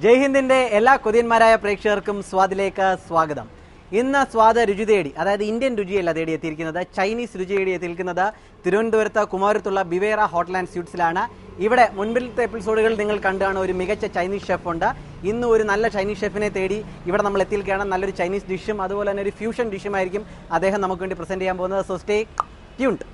ജയ്ഹിന്ദിന്റെ എല്ലാ കൊതിയന്മാരായ പ്രേക്ഷകർക്കും സ്വാദിലേക്ക് സ്വാഗതം. ഇന്ന് സ്വാദ രുചി തേടി, അതായത് ഇന്ത്യൻ രുചിയല്ല തേടി എത്തിയിരിക്കുന്നത്, ചൈനീസ് രുചി തേടി എത്തിയിരിക്കുന്നത് തിരുവനന്തപുരത്ത് കുമാരത്തുള്ള ബിവേറ ഹോട്ടൽ ആൻഡ് സ്വീറ്റ്സിലാണ്. ഇവിടെ മുൻപിലത്തെ എപ്പിസോഡുകൾ നിങ്ങൾ കണ്ടാണ് ഒരു മികച്ച ചൈനീസ് ഷെഫ് ഉണ്ട്. ഇന്ന് ഒരു നല്ല ചൈനീസ് ഷെഫിനെ തേടി ഇവിടെ നമ്മൾ എത്തിയിരിക്കുകയാണ്. നല്ലൊരു ചൈനീസ് ഡിഷും അതുപോലെ തന്നെ ഒരു ഫ്യൂഷൻ ഡിഷുമായിരിക്കും അദ്ദേഹം നമുക്ക് വേണ്ടി പ്രസന്റ് ചെയ്യാൻ പോകുന്നത്. So stay tuned.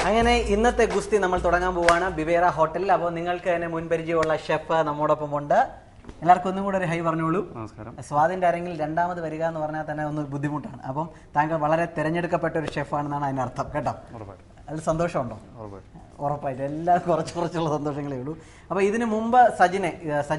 അങ്ങനെ ഇന്നത്തെ ഗുസ്തി നമ്മൾ തുടങ്ങാൻ പോവുകയാണ് ബിവേറ ഹോട്ടലിൽ. അപ്പോൾ നിങ്ങൾക്ക് തന്നെ മുൻപരിചയമുള്ള ഷെഫ് നമ്മോടൊപ്പം ഉണ്ട്. എല്ലാവർക്കും ഒന്നും കൂടെ ഒരു ഹൈ പറഞ്ഞോളൂ. നമസ്കാരം. സ്വാദിന്റെ ആരെങ്കിലും രണ്ടാമത് വരിക എന്ന് പറഞ്ഞാൽ തന്നെ ഒന്ന് ബുദ്ധിമുട്ടാണ്. അപ്പം താങ്കൾ വളരെ തിരഞ്ഞെടുക്കപ്പെട്ട ഒരു ഷെഫാണെന്നാണ് അതിനർത്ഥം കേട്ടോ. അതിൽ സന്തോഷമുണ്ടോ? ഉറപ്പായിട്ട്. എല്ലാം കുറച്ചുള്ള സന്തോഷങ്ങളേ ഉള്ളൂ. അപ്പോൾ ഇതിന് മുമ്പ് സജിൻ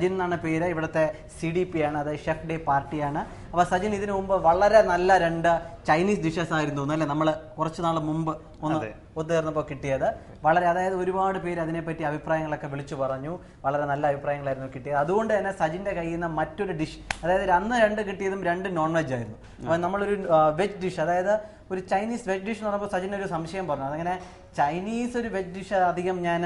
എന്നാണ് പേര്, ഇവിടുത്തെ CDP ആണ്, അതായത് ഷെഫ് ഡേ പാർട്ടിയാണ്. അപ്പോൾ സജിൻ ഇതിനു മുമ്പ് വളരെ നല്ല 2 ചൈനീസ് ഡിഷസ് ആയിരുന്നു അല്ലേ നമ്മൾ കുറച്ച് നാൾ മുമ്പ് ഒന്ന് ഒത്തുചേർന്നപ്പോൾ കിട്ടിയത്. വളരെ, അതായത് ഒരുപാട് പേര് അതിനെപ്പറ്റി അഭിപ്രായങ്ങളൊക്കെ വിളിച്ചു പറഞ്ഞു. വളരെ നല്ല അഭിപ്രായങ്ങളായിരുന്നു കിട്ടിയത്. അതുകൊണ്ട് തന്നെ സജിന്റെ കയ്യിൽ നിന്ന് മറ്റൊരു ഡിഷ്, അതായത് അന്ന് 2 കിട്ടിയതും 2 നോൺ വെജ് ആയിരുന്നു. അപ്പോൾ നമ്മളൊരു വെജ് ഡിഷ്, അതായത് ഒരു ചൈനീസ് വെജ് ഡിഷ് എന്ന് പറഞ്ഞപ്പോൾ സജിൻ ഒരു സംശയം പറഞ്ഞു. അതങ്ങനെ ചൈനീസ് ഒരു വെജ് ഡിഷ് അധികം ഞാൻ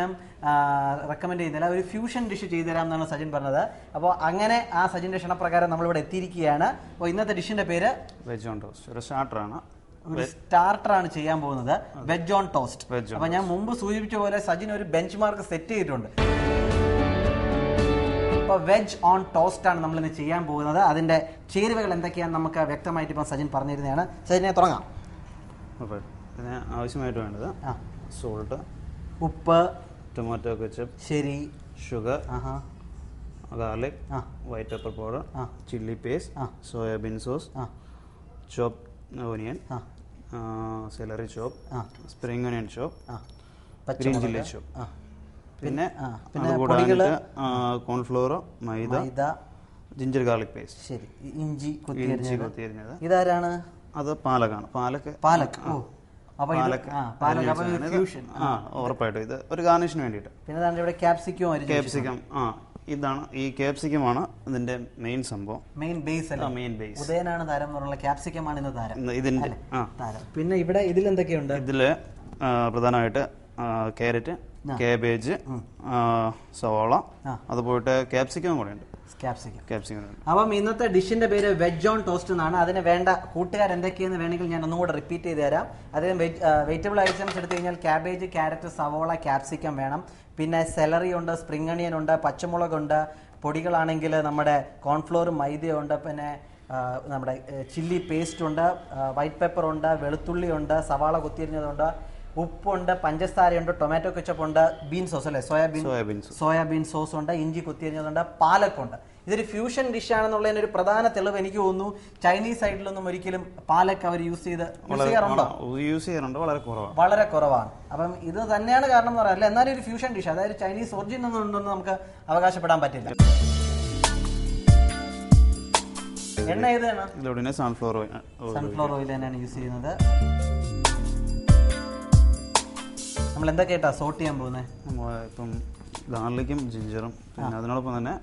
റെക്കമെൻഡ് ചെയ്യുന്നില്ല, ഒരു ഫ്യൂഷൻ ഡിഷ് ചെയ്തു തരാം എന്നാണ് സജിൻ പറഞ്ഞത്. അപ്പോൾ അങ്ങനെ ആ സജിന്റെ ക്ഷണപ്രകാരം നമ്മളിവിടെ എത്തിയിരിക്കുകയാണ്. അപ്പോൾ ഇന്നത്തെ ഡിഷിന്റെ പേര് വെജ് ഓൺ ടോസ്റ്റ്, ഒരു സ്റ്റാർട്ടറാണ്. ഒരു സ്റ്റാർട്ടറാണ് ചെയ്യാൻ പോകുന്നത്, വെജ് ഓൺ ടോസ്റ്റ്. അപ്പോൾ ഞാൻ മുമ്പ് സൂചിപ്പിച്ച പോലെ സജിൻ ഒരു ബെഞ്ച് മാർക്ക് സെറ്റ് ചെയ്തിട്ടുണ്ട്. അപ്പോൾ വെജ് ഓൺ ടോസ്റ്റ് ആണ് നമ്മൾ ഇന്ന് ചെയ്യാൻ പോകുന്നത്. അതിന്റെ ചേരുവകൾ എന്തൊക്കെയാണെന്ന് നമുക്ക് വ്യക്തമായിട്ട് ഇപ്പം സജിൻ പറഞ്ഞിരുന്നതാണ്. സജിനെ തുടങ്ങാം. പിന്നെ ആവശ്യമായിട്ട് വേണ്ടത് സോൾട്ട്, ഉപ്പ്, ടൊമാറ്റോ കെച്ചപ്പ്, ശരി, sugar, garlic, white pepper powder, chilli paste, soyabean sauce, chop onion, celery chop, spring onion chop, green chilli chop, പിന്നെ കൂടാതെ cornflour, maida, ginger garlic paste, ശരി, ഇഞ്ചി കൊത്തിയരിഞ്ഞത്. ഇതാരാണ്? അത് പാലക്കാണ്. ഉറപ്പായിട്ടും ഇത് ഒരു ഗാർണിഷിന് വേണ്ടിയിട്ട്. പിന്നെ ക്യാപ്സിക്കം. ഇതാണ്, ഈ ക്യാപ്സിക്കമാണ് ഇതിന്റെ മെയിൻ സംഭവം, മെയിൻ ബേസ്. ഉദയനാണ് താരം എന്ന് പറഞ്ഞ ക്യാപ്സിക്കമാണ് ഇന്ന് താരം, ഇതിന്റെ താരം. പിന്നെ ഇവിടെ ഇതിൽ എന്തൊക്കെയുണ്ട്? ഇതില് പ്രധാനമായിട്ട് ക്യാരറ്റ്, കാബേജ്, സവാള, അതുപോയിട്ട് ക്യാപ്സിക്കം കൂടെ ഉണ്ട്. അപ്പം ഇന്നത്തെ ഡിഷിന്റെ പേര് വെജ് ഓൺ ടോസ്റ്റ് എന്നാണ്. അതിന് വേണ്ട കൂട്ടുകാർ എന്തൊക്കെയെന്ന് വേണമെങ്കിൽ ഞാൻ ഒന്നുകൂടെ റിപ്പീറ്റ് ചെയ്ത് തരാം. അതിന് വെജിറ്റബിൾ ഐറ്റംസ് എടുത്തു കഴിഞ്ഞാൽ ക്യാബേജ്, ക്യാരറ്റ്, സവോള, ക്യാപ്സിക്കം വേണം. പിന്നെ സെലറി ഉണ്ട്, സ്പ്രിംഗ് അണിയൻ ഉണ്ട്, പച്ചമുളകുണ്ട്. പൊടികളാണെങ്കിൽ നമ്മുടെ കോൺഫ്ലോർ, മൈദയുണ്ട്, പിന്നെ നമ്മുടെ ചില്ലി പേസ്റ്റ് ഉണ്ട്, വൈറ്റ് പെപ്പർ ഉണ്ട്, വെളുത്തുള്ളി ഉണ്ട്, സവാള കൊത്തിയരിഞ്ഞതുണ്ട്, ഉപ്പുണ്ട്, പഞ്ചസാരയുണ്ട്, ടൊമാറ്റോ കെച്ചപ്പ് ഉണ്ട്, ബീൻ സോസ് അല്ലെ, സോയാബീൻ സോസ് ഉണ്ട്, ഇഞ്ചി കൊത്തിയരിഞ്ഞതുണ്ട്, പാലക്കുണ്ട്. ഇതൊരു ഫ്യൂഷൻ ഡിഷാണെന്നുള്ളതിന് ഒരു പ്രധാന തെളിവ് എനിക്ക് തോന്നുന്നു ചൈനീസ് സൈഡിലൊന്നും ഒരിക്കലും പാലക്ക് അവർ യൂസ് ചെയ്യാറുണ്ടോ? യൂസ് ചെയ്യാറുണ്ട്, വളരെ കുറവാണ്. അപ്പം ഇത് തന്നെയാണ് കാരണം എന്ന് പറയാം. അല്ല, എന്നാലും ഒരു ഫ്യൂഷൻ ഡിഷ്, അതായത് ചൈനീസ് ഒറിജിൻ ഒന്നും ഉണ്ടെന്ന് നമുക്ക് അവകാശപ്പെടാൻ പറ്റില്ല. എണ്ണ ഏതാണ്? സൺഫ്ലവർ ഓയിൽ തന്നെയാണ് യൂസ് ചെയ്യുന്നത്. നമ്മൾ എന്തൊക്കെയായിട്ടാ സോട്ട് ചെയ്യാൻ പോകുന്നത്? ഇപ്പം ഗാർലിക്കും ജിഞ്ചറും, പിന്നെ അതിനോടൊപ്പം തന്നെ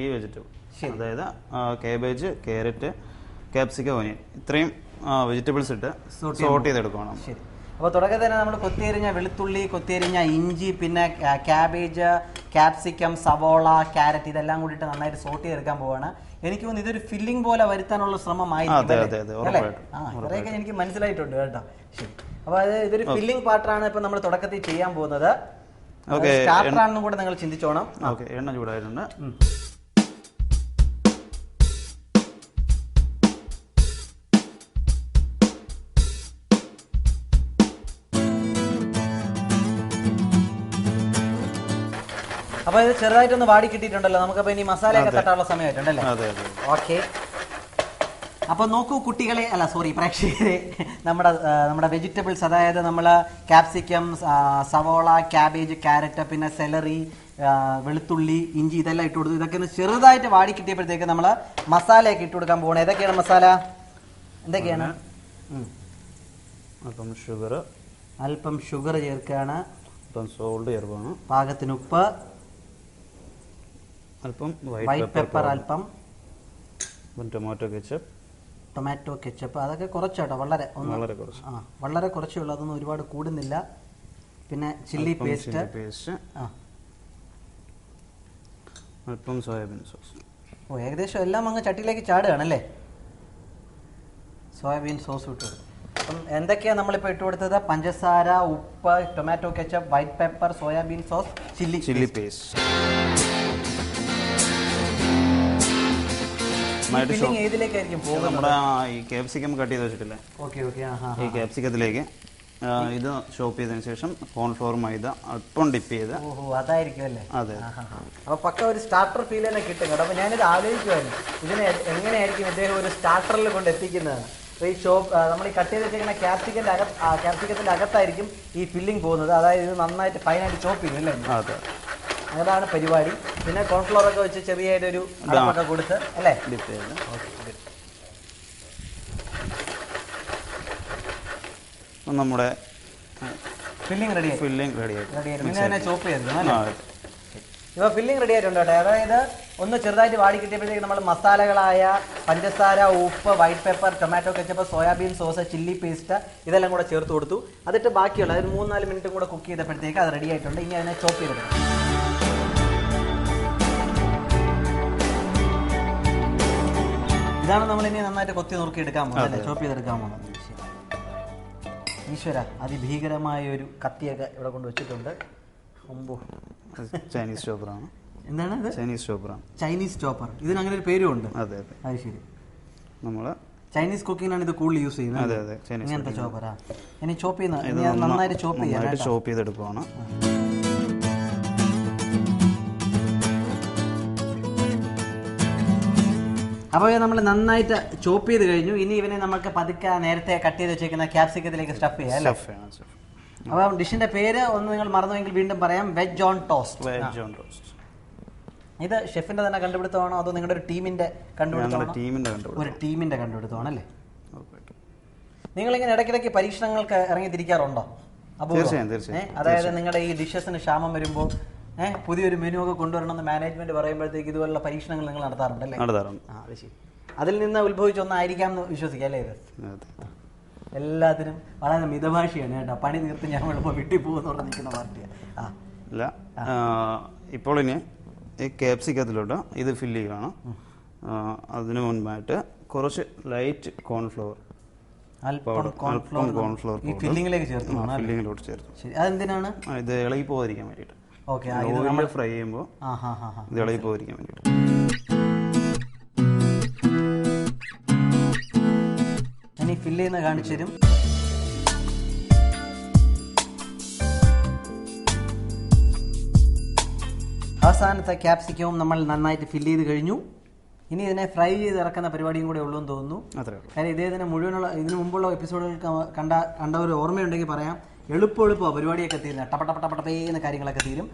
ഈ വെജിറ്റബിൾ, അതായത് കാബേജ്, ക്യാരറ്റ്, ക്യാപ്സിക്കം, ഓനിയൻ, ഇത്രയും വെജിറ്റബിൾസ് ഇട്ട് സോട്ട് ചെയ്തെടുക്കണം. ശരി. അപ്പോൾ തുടക്കത്തിൽ തന്നെ നമ്മൾ കൊത്തിയരിഞ്ഞ വെളുത്തുള്ളി, കൊത്തിയരിഞ്ഞ ഇഞ്ചി, പിന്നെ ക്യാബേജ്, ക്യാപ്സിക്കം, സവോള, ക്യാരറ്റ്, ഇതെല്ലാം കൂടിയിട്ട് നന്നായിട്ട് സോട്ട് ചെയ്തെടുക്കാൻ പോവാണ്. എനിക്ക് തോന്നുന്നു ഇതൊരു ഫില്ലിംഗ് പോലെ വരുത്താനുള്ള ശ്രമമായിരിക്കും. ഇത്രയൊക്കെ എനിക്ക് മനസ്സിലായിട്ടുണ്ട് കേട്ടോ. ശരി. അപ്പോൾ ഇതൊരു ഫില്ലിംഗ് പാർട്ടാണ് ഇപ്പം നമ്മൾ തുടക്കത്തിൽ ചെയ്യാൻ പോകുന്നത്. സ്റ്റാർട്ടറാണെന്നും കൂടെ നിങ്ങൾ ചിന്തിച്ചോണം. എണ്ണ ചൂടായിട്ടുണ്ട്. അപ്പൊ ഇത് ചെറുതായിട്ടൊന്ന് വാടി കിട്ടിയിട്ടുണ്ടല്ലോ. നമുക്കപ്പോ ഇനി മസാലയൊക്കെ തട്ടാനുള്ള സമയമായിട്ടുണ്ടല്ലേ? ഓക്കെ. അപ്പോൾ നോക്കൂ കുട്ടികളെ, പ്രേക്ഷകരെ, നമ്മുടെ വെജിറ്റബിൾസ്, അതായത് നമ്മൾ ക്യാപ്സിക്കം, സവോള, ക്യാബേജ്, ക്യാരറ്റ്, പിന്നെ സെലറി, വെളുത്തുള്ളി, ഇഞ്ചി, ഇതെല്ലാം ഇട്ട് കൊടുത്തു. ഇതൊക്കെ ഒന്ന് ചെറുതായിട്ട് വാടി കിട്ടിയപ്പോഴത്തേക്ക് നമ്മൾ മസാലയൊക്കെ ഇട്ട് കൊടുക്കാൻ പോകണം. ഏതൊക്കെയാണ് മസാല? എന്തൊക്കെയാണ്? അല്പം ഷുഗർ ചേർക്കുകയാണ്, സോൾട്ട് ചേർക്കുകയാണ്, പാകത്തിന് ഉപ്പ്, അല്പം വൈറ്റ് പെപ്പർ, അല്പം ടൊമാറ്റോ കെച്ചപ്പ്, ടൊമാറ്റോ കെച്ചപ്പ്, അതൊക്കെ കുറച്ചാട്ടോ, വളരെ കുറച്ച്. വളരെ കുറച്ചേ ഉള്ളൂ, അതൊന്നും ഒരുപാട് കൂടുന്നില്ല. പിന്നെ ചില്ലി പേസ്റ്റ്, അല്പം സോയാബീൻ സോസ്. ഏകദേശം എല്ലാം അങ്ങ് ചട്ടിയിലേക്ക് ചാടുകയാണല്ലേ. സോയാബീൻ സോസ് ഇട്ടു. അപ്പം എന്തൊക്കെയാണ് നമ്മളിപ്പോൾ ഇട്ട് കൊടുത്തത്? പഞ്ചസാര, ഉപ്പ്, tomato ketchup, white pepper, soyabean sauce, chilli paste. ഏതിലേക്കായിരിക്കും പോകുന്നത്? നമ്മുടെ ഈ ക്യാപ്സിക്കം കട്ട് ചെയ്ത് വെച്ചിട്ടില്ലേ, ഈ ക്യാപ്സിക്കത്തിലേക്ക് ഇത് ചോപ്പ് ചെയ്തതിന് ശേഷം കോൺഫ്ലോർ, മൈദ അല്പം ഡിപ്പ് ചെയ്ത്. അതായിരിക്കും അല്ലേ? അതെ. അപ്പൊ പക്ക ഒരു സ്റ്റാർട്ടർ ഫീൽ തന്നെ കിട്ടും കേട്ടോ. അപ്പൊ ഞാനിത് ആലോചിക്കുമായിരുന്നു, ഇതിനെ എങ്ങനെയായിരിക്കും ഇദ്ദേഹം ഒരു സ്റ്റാർട്ടറിൽ കൊണ്ട് എത്തിക്കുന്നതാണ്. അപ്പോൾ ഈ നമ്മൾ ഈ കട്ട് ചെയ്ത് വെച്ചിരിക്കുന്ന ക്യാപ്സിക്കത്തിന്റെ അകത്തായിരിക്കും ഈ ഫില്ലിംഗ് പോകുന്നത്. അതായത് ഇത് നന്നായിട്ട് ഫൈനായിട്ട് ചോപ്പ് ചെയ്യും അല്ലേ? അതെ, അതാണ് പരിപാടി. പിന്നെ കോൺഫ്ലോർ ഒക്കെ വെച്ച് ചെറിയൊരു അടപ്പൊക്കെ കൊടുത്ത് അല്ലേ ഡിപ്പ് ചെയ്ത്. നമ്മുടെ ഫില്ലിംഗ് റെഡി റെഡിയായി ചോപ്പ് ചെയ്തു. ഇപ്പോൾ ഫില്ലിംഗ് റെഡി ആയിട്ടുണ്ട് കേട്ടോ. അതായത് ഒന്ന് ചെറുതായിട്ട് വാടി കിട്ടിയപ്പോഴത്തേക്ക് നമ്മൾ മസാലകളായ പഞ്ചസാര, ഉപ്പ്, white pepper, tomato ketchup, soyabean sauce, chilli paste ഇതെല്ലാം കൂടെ ചേർത്ത് കൊടുത്തു. അതിട്ട് ബാക്കിയുള്ള അതായത് 3-4 മിനിറ്റും കൂടെ കുക്ക് ചെയ്തപ്പോഴത്തേക്ക് അത് റെഡി ആയിട്ടുണ്ട്. ഇനി അതിനെ ചോപ്പ് ചെയ്തെടുക്കണം. ഇതാണ് നമ്മൾ ഇനി നന്നായിട്ട് കൊത്തി നുറുക്കി എടുക്കാൻ പോകുന്നത്, ചോപ്പ് ചെയ്തെടുക്കാൻ പോകുന്നത്. ഈശ്വര, അതിഭീകരമായ ഒരു കത്തിയൊക്കെ ഇവിടെ കൊണ്ട് വെച്ചിട്ടുണ്ട്. ചൈനീസ് ചോപ്പറാണ്. എന്താണ് ഇത്? Chinese chopper. ഇതിന് അങ്ങനെ ഒരു പേരും ഉണ്ട്. അതെ. അത് ശരി. നമ്മൾ ചൈനീസ് കുക്കിങ്ങിനാണ് ഇത് കൂടുതൽ യൂസ് ചെയ്യുന്നത്. അതെ. ഇങ്ങനത്തെ ചോപ്പറാ. ഇനി ചോപ്പ് ചെയ്യുന്ന നന്നായിട്ട് ചോപ്പ് ചെയ്തെടുക്കുവാണ്. അപ്പോൾ നമ്മൾ നന്നായിട്ട് ചോപ്പ് ചെയ്ത് കഴിഞ്ഞു. ഇനി ഇവനെ നമുക്ക് പതുക്കെ നേരത്തെ കട്ട് ചെയ്ത് വെച്ചേക്കുന്ന ക്യാപ്സിക്കത്തിലേക്ക് സ്റ്റഫ് ചെയ്യാം അല്ലേ? അപ്പോൾ ഡിഷിന്റെ പേര് ഒന്ന് നിങ്ങൾ മറന്നുവെങ്കിൽ വീണ്ടും പറയാം, വെജ് ഓൺ ടോസ്റ്റ്. ഇത് ഷെഫിന്റെ തന്നെ കണ്ടുപിടുത്തമാണോ അതോ നിങ്ങളുടെ ഒരു ടീമിന്റെ കണ്ടുപിടുത്തമാണോ? ഒരു ടീമിന്റെ കണ്ടുപിടുത്തമാണ് അല്ലേ? നിങ്ങളിങ്ങനെ ഇടയ്ക്കിടയ്ക്ക് പരീക്ഷണങ്ങൾക്ക് ഇറങ്ങി തിരിക്കാറുണ്ടോ? അതായത് നിങ്ങളുടെ ഈ ഡിഷസിന് ക്ഷാമം വരുമ്പോൾ പുതിയൊരു മെനു ഒക്കെ കൊണ്ടുവരണമെന്ന് മാനേജ്മെന്റ് പറയുമ്പോഴത്തേക്ക് ഇതുപോലുള്ള പരീക്ഷണങ്ങൾ നിങ്ങൾ നടത്താറുണ്ടല്ലേ? അത് ശരി. അതിൽ നിന്ന് ഉത്ഭവിച്ച ഒന്നായിരിക്കാം എന്ന് വിശ്വസിക്കാം അല്ലേ? ഇത് എല്ലാത്തിനും വളരെ മിതഭാഷയാണ് കേട്ടോ. പണി തീർത്ത് ഞാൻ എളുപ്പം വിട്ടി പോകുന്ന നിൽക്കുന്ന പാർട്ടിയാണ്. അല്ല, ഇപ്പോൾ ഇനി ഈ ക്യാപ്സിക്കത്തിലോട്ട് ഇത് ഫില്ല് ചെയ്യുകയാണ്. അതിനു മുൻപായിട്ട് കുറച്ച് ലൈറ്റ് കോൺഫ്ലവർ ഫില്ലിംഗിലേക്ക് ചേർത്തു. അതെന്തിനാണ്? ഇത് ഇളകി പോകാതിരിക്കാൻ വേണ്ടിയിട്ട്. നമ്മൾ ഫ്രൈ ചെയ്യുമ്പോൾ ഇത് ഇളകി പോകാതിരിക്കാൻ വേണ്ടിയിട്ട്. ഇനി ഫില്ല് ചെയ്യുന്ന കാണിച്ചു തരും. അവസാനത്തെ ക്യാപ്സിക്കവും നമ്മൾ നന്നായിട്ട് ഫില്ല് ചെയ്ത് കഴിഞ്ഞു. ഇനി ഇതിനെ ഫ്രൈ ചെയ്ത് ഇറക്കുന്ന പരിപാടിയും കൂടെ ഉള്ളൂ എന്ന് തോന്നുന്നു. കാര്യം ഇദ്ദേഹത്തിന് മുഴുവനുള്ള ഇതിനു മുമ്പുള്ള എപ്പിസോഡുകൾ കണ്ടവർ ഓർമ്മയുണ്ടെങ്കിൽ പറയാം, എളുപ്പമാണ് പരിപാടിയൊക്കെ തീരുന്നത്. ടപ്പേന്ന് കാര്യങ്ങളൊക്കെ തീരും.